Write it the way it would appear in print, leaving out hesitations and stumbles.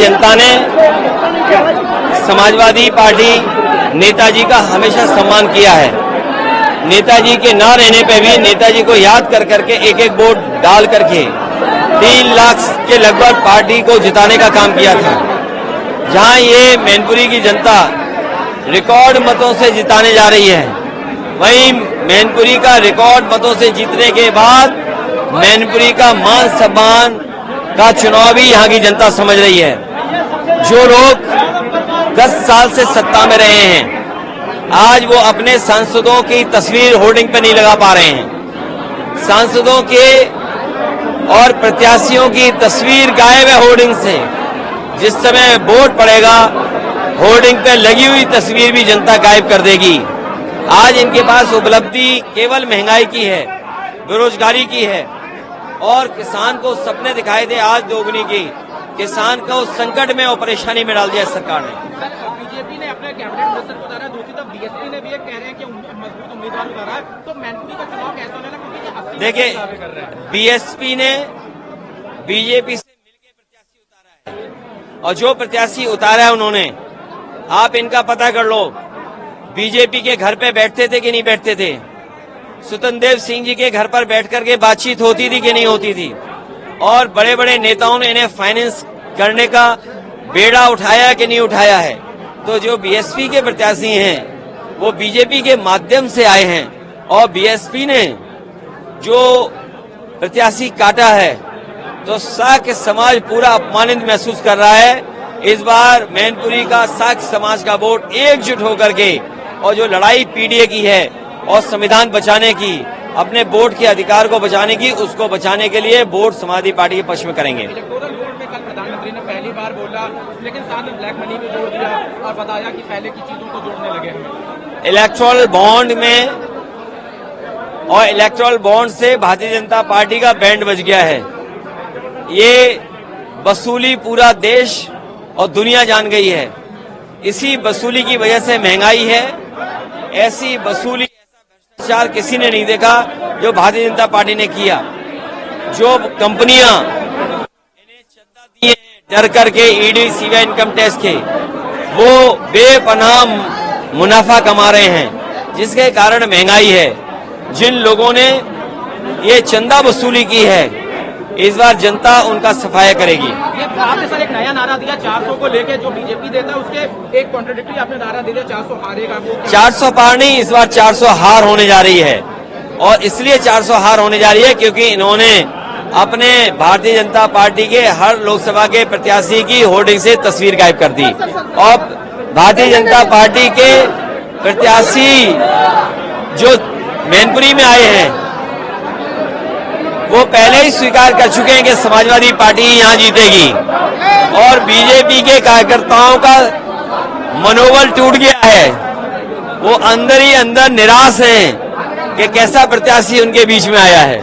जनता ने समाजवादी पार्टी नेताजी का हमेशा सम्मान किया है। नेताजी के ना रहने पे भी नेताजी को याद कर करके एक एक वोट डाल करके 3 लाख के लगभग पार्टी को जिताने का काम किया था। जहां ये मैनपुरी की जनता रिकॉर्ड मतों से जिताने जा रही है, वहीं मैनपुरी का रिकॉर्ड मतों से जीतने के बाद मैनपुरी का मान सम्मान का चुनाव भी यहाँ की जनता समझ रही है। जो लोग 10 साल से सत्ता में रहे हैं, आज वो अपने सांसदों की तस्वीर होर्डिंग पे नहीं लगा पा रहे हैं। सांसदों के और प्रत्याशियों की तस्वीर गायब है होर्डिंग से। जिस समय वोट पड़ेगा, होर्डिंग पे लगी हुई तस्वीर भी जनता गायब कर देगी। आज इनके पास उपलब्धि केवल महंगाई की है, बेरोजगारी की है, और किसान को सपने दिखाई दे आज दोगुनी की। किसान को संकट में और परेशानी में डाल दिया सरकार ने। बीजेपी ने अपने कैबिनेट मिनिस्टर को उतारा, दूसरी तरफ बीएसपी ने भी ये कह रहे हैं कि मजबूत उम्मीदवार उतारा है, तो मैनपुरी का चुनाव कैसा होना, क्योंकि देखिए बीएसपी ने बीजेपी से मिलकर प्रत्याशी उतारा है, और जो प्रत्याशी उतारा है उन्होंने, आप इनका पता कर लो, बीजेपी के घर पे बैठते थे कि नहीं बैठते थे, स्वतंत्र देव सिंह जी के घर पर बैठ करके बातचीत होती थी कि नहीं होती थी, और बड़े बड़े नेताओं ने इन्हें फाइनेंस करने का बेड़ा उठाया कि नहीं उठाया है। तो जो बीएसपी के प्रत्याशी हैं वो बीजेपी के माध्यम से आए हैं, और बीएसपी ने जो प्रत्याशी काटा है तो साक्य समाज पूरा अपमानित महसूस कर रहा है। इस बार मैनपुरी का साक्य समाज का वोट एकजुट होकर के, और जो लड़ाई पीडीए की है और संविधान बचाने की, अपने वोट के अधिकार को बचाने की, उसको बचाने के लिए वोट समाजवादी पार्टी के पक्ष में करेंगे। इलेक्टोरल बॉन्ड में कल प्रधानमंत्री ने पहली बार बोला, लेकिन साथ में ब्लैक मनी भी जोड़ दिया और बताया कि पहले की चीजों को जोड़ने लगे हैं। इलेक्टोरल बॉन्ड में और इलेक्टोरल बॉन्ड से भारतीय जनता पार्टी का बैंड बज गया है। ये वसूली पूरा देश और दुनिया जान गई है। इसी वसूली की वजह से महंगाई है। ऐसी वसूली, ऐसा भ्रष्टाचार किसी ने नहीं देखा जो भारतीय जनता पार्टी ने किया। जो कंपनियां इन्हें चंदा दिए डर करके ईडी सीबीआई इनकम टैक्स के, वो बेपनाह मुनाफा कमा रहे हैं, जिसके कारण महंगाई है। जिन लोगों ने ये चंदा वसूली की है, इस बार जनता उनका सफाया करेगी। ये आपने सर एक नया नारा दिया 400 को लेके, जो बीजेपी देता है उसके एक कॉन्ट्रडिक्टरी आपने नारा दे दिया 400 हारेगा। 400 पार नहीं, इस बार 400 हार होने जा रही है। और इसलिए 400 हार होने जा रही है क्योंकि इन्होंने अपने भारतीय जनता पार्टी के हर लोकसभा के प्रत्याशी की होर्डिंग से तस्वीर गायब कर दी। और भारतीय जनता पार्टी के प्रत्याशी जो मैनपुरी में आए हैं, वो पहले ही स्वीकार कर चुके हैं कि समाजवादी पार्टी यहाँ जीतेगी, और बीजेपी के कार्यकर्ताओं का मनोबल टूट गया है। वो अंदर ही अंदर निराश हैं कि कैसा प्रत्याशी उनके बीच में आया है।